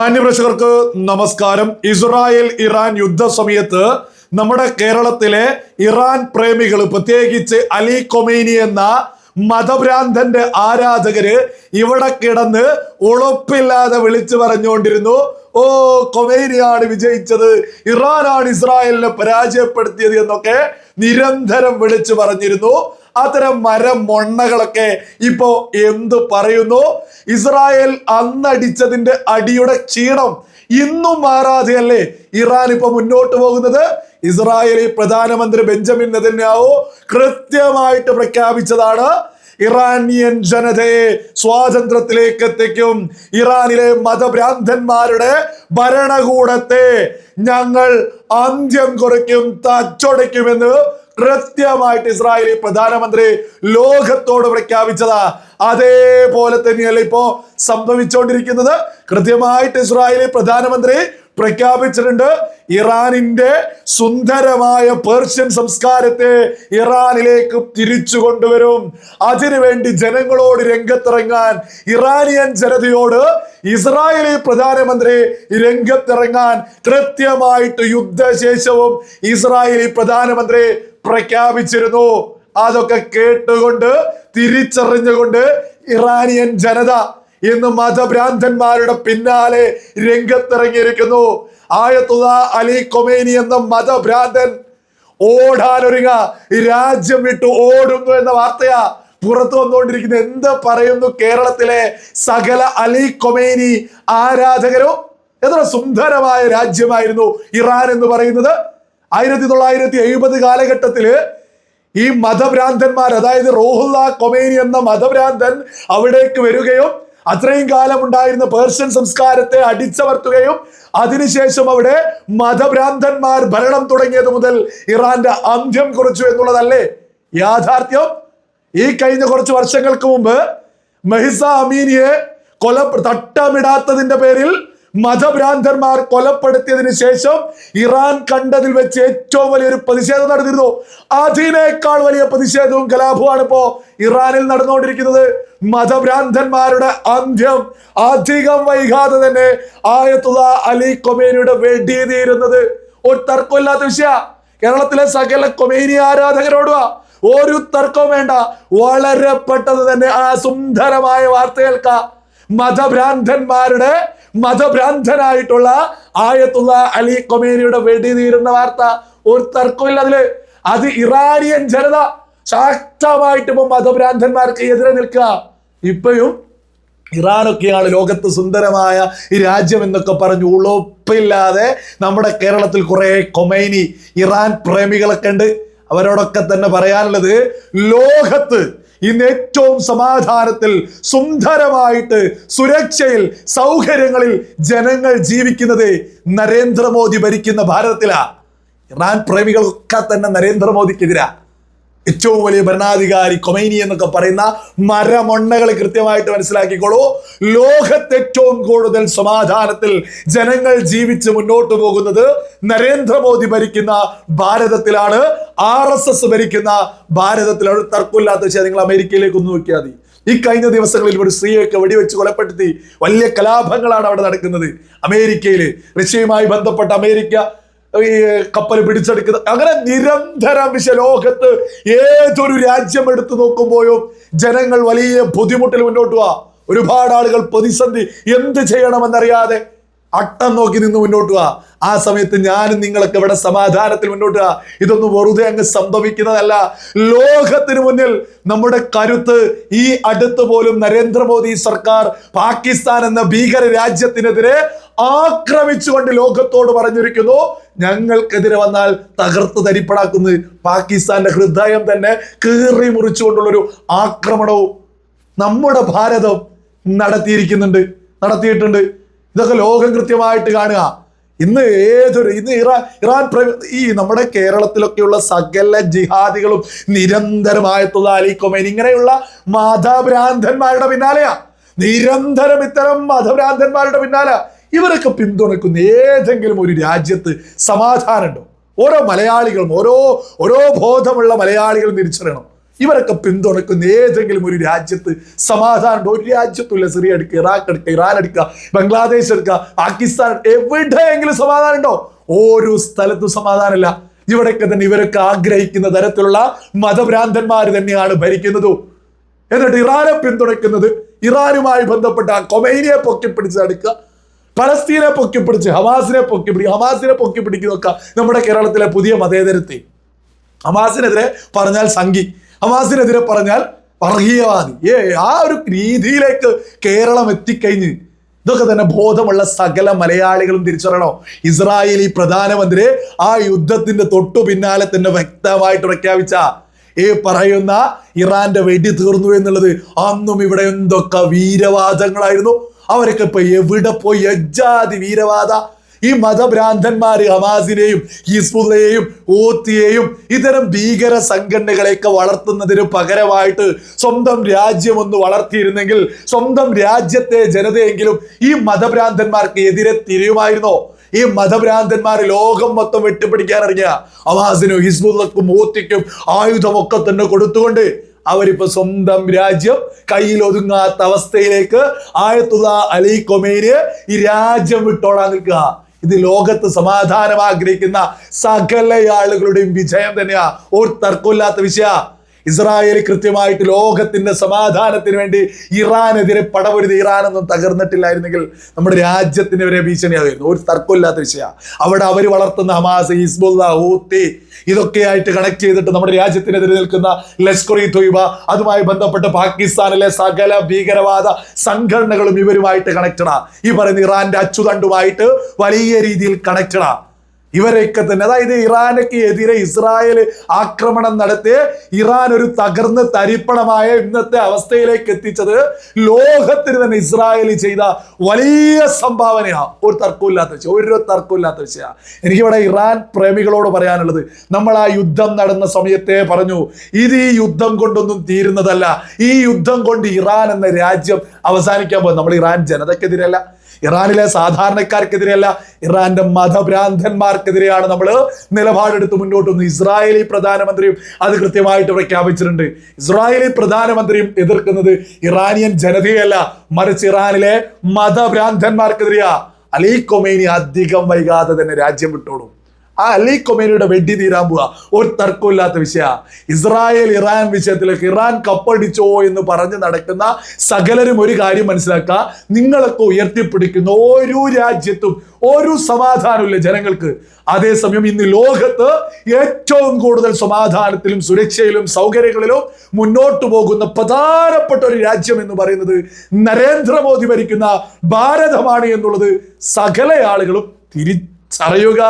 മാന്യപ്രേക്ഷകർക്ക് നമസ്കാരം. Israel Iran യുദ്ധ സമയത്ത് നമ്മുടെ കേരളത്തിലെ ഇറാൻ പ്രേമികൾ, പ്രത്യേകിച്ച് അലി കൊമേനി എന്ന മതഭ്രാന്തന്റെ ആരാധകര് ഇവിടെ കിടന്ന് ഉളപ്പില്ലാതെ വിളിച്ചു പറഞ്ഞുകൊണ്ടിരുന്നു, ഓ കൊമേനിയാണ് വിജയിച്ചത്, ഇറാനാണ് ഇസ്രായേലിനെ പരാജയപ്പെടുത്തിയത് എന്നൊക്കെ നിരന്തരം വിളിച്ചു പറഞ്ഞിരുന്നു. അത്തരം മൊണ്ണകളൊക്കെ ഇപ്പോ എന്ത് പറയുന്നു? ഇസ്രായേൽ അന്നടിച്ചതിന്റെ അടിയുടെ ക്ഷീണം ഇന്നും മാറാതെയല്ലേ ഇറാൻ ഇപ്പൊ മുന്നോട്ട് പോകുന്നത്? ഇസ്രായേലി പ്രധാനമന്ത്രി ബെഞ്ചമിൻ നെതന്യാഹു കൃത്യമായിട്ട് പ്രഖ്യാപിച്ചതാണ്, ഇറാനിയൻ ജനതയെ സ്വാതന്ത്ര്യത്തിലേക്ക് എത്തിക്കും, ഇറാനിലെ മതഭ്രാന്തന്മാരുടെ ഭരണകൂടത്തെ ഞങ്ങൾ അന്ത്യം കുറിക്കും, തച്ചൊടയ്ക്കുമെന്ന് കൃത്യമായിട്ട് ഇസ്രായേലി പ്രധാനമന്ത്രി ലോകത്തോട് പ്രഖ്യാപിച്ചതാ. അതേപോലെ തന്നെയല്ല ഇപ്പോ സംഭവിച്ചുകൊണ്ടിരിക്കുന്നത്. കൃത്യമായിട്ട് ഇസ്രായേലി പ്രധാനമന്ത്രി പ്രഖ്യാപിച്ചിട്ടുണ്ട്, ഇറാനിന്റെ സുന്ദരമായ പേർഷ്യൻ സംസ്കാരത്തെ ഇറാനിലേക്ക് തിരിച്ചു കൊണ്ടുവരും. അതിനുവേണ്ടി ജനങ്ങളോട് രംഗത്തിറങ്ങാൻ, ഇറാനിയൻ ജനതയോട് ഇസ്രായേലി പ്രധാനമന്ത്രി രംഗത്തിറങ്ങാൻ കൃത്യമായിട്ട് യുദ്ധശേഷവും ഇസ്രായേലി പ്രധാനമന്ത്രി പ്രഖ്യാപിച്ചിരുന്നു. അതൊക്കെ കേട്ടുകൊണ്ട് തിരിച്ചറിഞ്ഞുകൊണ്ട് ഇറാനിയൻ ജനത ഇന്ന് മതഭ്രാന്തന്മാരുടെ പിന്നാലെ രംഗത്തിറങ്ങിയിരിക്കുന്നു. ആയത്തുള്ള അലി കൊമേനി എന്ന മതഭ്രാന്തൻ ഓടാനൊരുങ്ങ, രാജ്യം വിട്ടു ഓടുന്നു എന്ന വാർത്തയാ പുറത്തു വന്നുകൊണ്ടിരിക്കുന്നത്. എന്ത് പറയുന്നു കേരളത്തിലെ സകല അലി കൊമേനി ആരാധകരോ? എത്ര സുന്ദരമായ രാജ്യമായിരുന്നു ഇറാൻ എന്ന് പറയുന്നത്. 1970 കാലഘട്ടത്തില് ഈ മതഭ്രാന്തന്മാർ, അതായത് റൂഹുല്ല കൊമേനി എന്ന മതഭ്രാന്തൻ അവിടേക്ക് വരികയും അത്രയും കാലം ഉണ്ടായിരുന്ന പേർഷ്യൻ സംസ്കാരത്തെ അടിച്ചമർത്തുകയും അതിനുശേഷം അവിടെ മതഭ്രാന്തന്മാർ ഭരണം തുടങ്ങിയത് മുതൽ ഇറാന്റെ അന്ത്യം കുറിച്ചു എന്നുള്ളതല്ലേ യാഥാർത്ഥ്യം? ഈ കഴിഞ്ഞ കുറച്ച് വർഷങ്ങൾക്ക് മുമ്പ് മെഹ്സ അമീനിയെ തട്ടമിടാത്തതിന്റെ പേരിൽ മതഭ്രാന്തന്മാർ കൊലപ്പെടുത്തിയതിനു ശേഷം ഇറാൻ കണ്ടതിൽ വെച്ച് ഏറ്റവും വലിയൊരു പ്രതിഷേധം നടന്നിരുന്നു. അതിനേക്കാൾ വലിയ പ്രതിഷേധവും കലാപവുമാണ് ഇപ്പോ ഇറാനിൽ നടന്നുകൊണ്ടിരിക്കുന്നത്. മതഭ്രാന്തന്മാരുടെ അന്ത്യം അധികം വൈകാതെ തന്നെ ആയത്തുള്ള അലി കൊമേനിയുടെ വെടിതീരുന്നത് ഒരു തർക്കമില്ലാത്ത വിഷയ. കേരളത്തിലെ സകല കൊമേനി ആരാധകരോടുവാ, ഒരു തർക്കവും വേണ്ട, വളരെ പെട്ടെന്ന് തന്നെ ആ സുന്ദരമായ വാർത്ത കേൾക്കാം. മതഭ്രാന്തനായിട്ടുള്ള ആയത്തുള്ള അലി കൊമേനിയുടെ വെടിതീരുന്ന വാർത്ത, ഒരു തർക്കമില്ല അതില്. അത് ഇറാനിയൻ ജനത ശക്തമായിട്ട് ഇപ്പൊ മതഭ്രാന്തന്മാർക്ക് എതിരെ നിൽക്കുക. ഇപ്പോഴും ഇറാനൊക്കെയാണ് ലോകത്ത് സുന്ദരമായ ഈ രാജ്യം എന്നൊക്കെ പറഞ്ഞു ഉളപ്പില്ലാതെ നമ്മുടെ കേരളത്തിൽ കുറെ കൊമേനി ഇറാൻ പ്രേമികളൊക്കെ ഉണ്ട്. അവരോടൊക്കെ തന്നെ പറയാനുള്ളത്, ലോകത്ത് ഇന്ന് ഏറ്റവും സമാധാനത്തിൽ, സുന്ദരമായിട്ട്, സുരക്ഷയിൽ, സൗകര്യങ്ങളിൽ ജനങ്ങൾ ജീവിക്കുന്നത് നരേന്ദ്രമോദി ഭരിക്കുന്ന ഭാരതത്തിലാ. ഇറാൻ പ്രേമികളൊക്കെ തന്നെ നരേന്ദ്രമോദിക്കെതിരാ. ഏറ്റവും വലിയ ഭരണാധികാരി കൊമേനി എന്നൊക്കെ പറയുന്ന മൊണ്ണകൾ കൃത്യമായിട്ട് മനസ്സിലാക്കിക്കോളൂ. ലോകത്ത് ഏറ്റവും കൂടുതൽ സമാധാനത്തിൽ ജനങ്ങൾ ജീവിച്ച് മുന്നോട്ട് പോകുന്നത് നരേന്ദ്രമോദി ഭരിക്കുന്ന ഭാരതത്തിലാണ്, RSS ഭരിക്കുന്ന ഭാരതത്തിലാണ്. തർക്കമില്ലാത്ത വിഷയം. നിങ്ങൾ അമേരിക്കയിലേക്ക് ഒന്ന് നോക്കിയാൽ മതി. ഈ കഴിഞ്ഞ ദിവസങ്ങളിൽ ഒരു സ്ത്രീയൊക്കെ വെടിവെച്ച് കൊലപ്പെടുത്തി വലിയ കലാപങ്ങളാണ് അവിടെ നടക്കുന്നത് അമേരിക്കയിൽ. റഷ്യയുമായി ബന്ധപ്പെട്ട അമേരിക്ക ഈ കപ്പൽ പിടിച്ചെടുക്കുന്ന, അങ്ങനെ നിരന്തരം ലോകത്ത് ഏതൊരു രാജ്യം എടുത്തു നോക്കുമ്പോഴും ജനങ്ങൾ വലിയ ബുദ്ധിമുട്ടിൽ മുന്നോട്ട് പോവാ. ഒരുപാട് ആളുകൾ പ്രതിസന്ധി, എന്ത് ചെയ്യണമെന്നറിയാതെ അട്ടം നോക്കി നിന്ന് മുന്നോട്ട് പോവാ. ആ സമയത്ത് ഞാനും നിങ്ങളൊക്കെ ഇവിടെ സമാധാനത്തിൽ മുന്നോട്ട് പോവാ. ഇതൊന്നും വെറുതെ അങ്ങ് സംഭവിക്കുന്നതല്ല. ലോകത്തിന് മുന്നിൽ നമ്മുടെ കരുത്ത് ഈ അടുത്ത് പോലും നരേന്ദ്രമോദി സർക്കാർ പാകിസ്ഥാൻ എന്ന ഭീകര രാജ്യത്തിനെതിരെ ആക്രമിച്ചുകൊണ്ട് ലോകത്തോട് പറഞ്ഞിരിക്കുന്നു, ഞങ്ങൾക്കെതിരെ വന്നാൽ തകർത്ത് തരിപ്പടാക്കുന്നത്. പാകിസ്ഥാന്റെ ഹൃദയം തന്നെ കീറി മുറിച്ചുകൊണ്ടുള്ളൊരു ആക്രമണവും നമ്മുടെ ഭാരതം നടത്തിയിട്ടുണ്ട്. ഇതൊക്കെ ലോകം കൃത്യമായിട്ട് കാണുക. ഇന്ന് ഇറാൻ ഈ നമ്മുടെ കേരളത്തിലൊക്കെയുള്ള സകല ജിഹാദികളും നിരന്തരമായിട്ടുള്ള അലി കൊമേനി ഇങ്ങനെയുള്ള മതഭ്രാന്തന്മാരുടെ പിന്നാലെയാ. നിരന്തരം ഇത്തരം മതഭ്രാന്തന്മാരുടെ പിന്നാലെ ഇവരൊക്കെ പിന്തുണക്കുന്ന ഏതെങ്കിലും ഒരു രാജ്യത്ത് സമാധാനമുണ്ടോ? ഓരോ മലയാളികളും, ഓരോ ബോധമുള്ള മലയാളികളും തിരിച്ചറിയണം, ഇവരൊക്കെ പിന്തുണക്കുന്ന ഏതെങ്കിലും ഒരു രാജ്യത്ത് സമാധാനം? ഒരു രാജ്യത്തുമില്ല. സിറിയ എടുക്കുക, ഇറാഖ് എടുക്കുക, ഇറാൻ എടുക്കുക, ബംഗ്ലാദേശ് എടുക്കുക, പാകിസ്ഥാൻ, എവിടെയെങ്കിലും സമാധാനം ഉണ്ടോ? ഒരു സ്ഥലത്തും സമാധാനമില്ല. ഇവിടെയൊക്കെ തന്നെ ഇവരൊക്കെ ആഗ്രഹിക്കുന്ന തരത്തിലുള്ള മതഭ്രാന്തന്മാർ തന്നെയാണ് ഭരിക്കുന്നത്. എന്നിട്ട് ഇറാനെ പിന്തുണയ്ക്കുന്നത്, ഇറാനുമായി ബന്ധപ്പെട്ട കൊമൈനിയെ പൊക്കിപ്പിടിച്ച് അടുക്കുക, പലസ്തീനെ പൊക്കിപ്പിടിച്ച് ഹമാസിനെ പൊക്കിപ്പിടിക്കുന്നതൊക്കെ നമ്മുടെ കേരളത്തിലെ പുതിയ മതേതരത്തെ. ഹമാസിനെതിരെ പറഞ്ഞാൽ സംഘി, ഹമാസിനെതിരെ പറഞ്ഞാൽ വർഗീയവാദി. ആ ഒരു രീതിയിലേക്ക് കേരളം എത്തിക്കഴിഞ്ഞ് ഇതൊക്കെ തന്നെ ബോധമുള്ള സകല മലയാളികളും തിരിച്ചറിയണോ? ഇസ്രായേലി പ്രധാനമന്ത്രി ആ യുദ്ധത്തിന്റെ തൊട്ടു പിന്നാലെ തന്നെ വ്യക്തമായിട്ട് പ്രഖ്യാപിച്ച പറയുന്ന ഇറാന്റെ വെടി തീർന്നു എന്നുള്ളത്, അന്നും ഇവിടെ എന്തൊക്കെ വീരവാദങ്ങളായിരുന്നു. അവരൊക്കെ ഇപ്പൊ എവിടെ പോയി? എജാതി വീരവാദ. ഈ മതഭ്രാന്തന്മാര് ഹമാസിനെയും ഹിസ്ബുള്ളയെയും ഹൂത്തിയെയും ഇത്തരം ഭീകര സംഘടനകളെയൊക്കെ വളർത്തുന്നതിന് പകരമായിട്ട് സ്വന്തം രാജ്യം ഒന്ന് വളർത്തിയിരുന്നെങ്കിൽ, സ്വന്തം രാജ്യത്തെ ജനതയെങ്കിലും ഈ മതഭ്രാന്തന്മാർക്ക് എതിരെ തിരിയുമായിരുന്നോ? ഈ മതഭ്രാന്തന്മാർ ലോകം മൊത്തം വെട്ടിപ്പിടിക്കാൻ ഇറങ്ങിയ ഹമാസിനും ഹിസ്ബുള്ളക്കും ഹൂത്തിക്കും ആയുധമൊക്കെ തന്നെ കൊടുത്തുകൊണ്ട് അവരിപ്പോ സ്വന്തം രാജ്യം കയ്യിൽ ഒതുങ്ങാത്ത അവസ്ഥയിലേക്ക് ആയത്തുള്ള അലി ഖൊമൈനി ഈ രാജ്യം വിട്ടോളാൻ നിൽക്കുക. ഇത് ലോകത്ത് സമാധാനം ആഗ്രഹിക്കുന്ന സകല ആളുകളുടെയും വിജയം തന്നെയാ. ഒരു തർക്കമില്ലാത്ത വിഷയ. ഇസ്രായേൽ കൃത്യമായിട്ട് ലോകത്തിന്റെ സമാധാനത്തിന് വേണ്ടി ഇറാനെതിരെ പടപൊരുതി ഇറാനൊന്നും തകർന്നിട്ടില്ലായിരുന്നെങ്കിൽ നമ്മുടെ രാജ്യത്തിന് വരെ ഭീഷണിയാകുമായിരുന്നു. ഒരു തർക്കമില്ലാത്ത വിഷയമാണ്. അവിടെ അവർ വളർത്തുന്ന ഹമാസ്, ഹിസ്ബുള്ള, ഹൂത്തി ഇതൊക്കെയായിട്ട് കണക്ട് ചെയ്തിട്ട് നമ്മുടെ രാജ്യത്തിനെതിരെ നിൽക്കുന്ന ലഷ്കർ ഇ തൊയ്ബ, അതുമായി ബന്ധപ്പെട്ട് പാകിസ്ഥാനിലെ സകല ഭീകരവാദ സംഘടനകളും ഇവരുമായിട്ട് കണക്റ്റഡാ. ഈ പറയുന്ന ഇറാന്റെ അച്ചുതണ്ടുമായിട്ട് വലിയ രീതിയിൽ കണക്റ്റഡാ. ഇവരൊക്കെ തന്നെ, അതായത് ഇറാനൊക്കെ എതിരെ ഇസ്രായേൽ ആക്രമണം നടത്തി ഇറാൻ ഒരു തകർന്ന് തരിപ്പണമായ ഇന്നത്തെ അവസ്ഥയിലേക്ക് എത്തിച്ചത് ലോകത്തിന് തന്നെ ഇസ്രായേൽ ചെയ്ത വലിയ സംഭാവനയാ. ഒരു തർക്കമില്ലാത്ത വിഷയമാണ്. എനിക്കിവിടെ ഇറാൻ പ്രേമികളോട് പറയാനുള്ളത്, നമ്മൾ ആ യുദ്ധം നടന്ന സമയത്തെ പറഞ്ഞു, ഇത് ഈ യുദ്ധം കൊണ്ടൊന്നും തീരുന്നതല്ല. ഈ യുദ്ധം കൊണ്ട് ഇറാൻ എന്ന രാജ്യം അവസാനിക്കാൻ പോകും. നമ്മൾ ഇറാൻ ജനതക്കെതിരല്ല, ഇറാനിലെ സാധാരണക്കാർക്കെതിരെയല്ല, ഇറാന്റെ മതഭ്രാന്തന്മാർക്കെതിരെയാണ് നമ്മൾ നിലപാടെടുത്ത് മുന്നോട്ട് വന്നു. ഇസ്രായേലി പ്രധാനമന്ത്രിയും അത് കൃത്യമായിട്ട് പ്രഖ്യാപിച്ചിട്ടുണ്ട്. ഇസ്രായേലി പ്രധാനമന്ത്രിയും എതിർക്കുന്നത് ഇറാനിയൻ ജനതയല്ല, മറിച്ച് ഇറാനിലെ മതഭ്രാന്തന്മാർക്കെതിരെയാ. അലി ഖൊമൈനി അധികം വൈകാതെ തന്നെ രാജ്യം വിട്ടോളും. ആ അലി ഖൊമൈനിയുടെ വെടി തീരാൻ പോവാ. ഒരു തർക്കമില്ലാത്ത വിഷയ. ഇസ്രായേൽ ഇറാൻ വിഷയത്തിലേക്ക് ഇറാൻ കപ്പടിച്ചോ എന്ന് പറഞ്ഞ് നടക്കുന്ന സകലരും ഒരു കാര്യം മനസ്സിലാക്കുക, നിങ്ങളൊക്കെ ഉയർത്തിപ്പിടിക്കുന്ന ഒരു രാജ്യത്തും ഒരു സമാധാനമില്ല ജനങ്ങൾക്ക്. അതേസമയം ഇന്ന് ലോകത്ത് ഏറ്റവും കൂടുതൽ സമാധാനത്തിലും സുരക്ഷയിലും സൗകര്യങ്ങളിലും മുന്നോട്ട് പോകുന്ന പ്രധാനപ്പെട്ട ഒരു രാജ്യം എന്ന് പറയുന്നത് നരേന്ദ്രമോദി ഭരിക്കുന്ന ഭാരതമാണ് എന്നുള്ളത് സകല ആളുകളും തിരിച്ചറിയുക.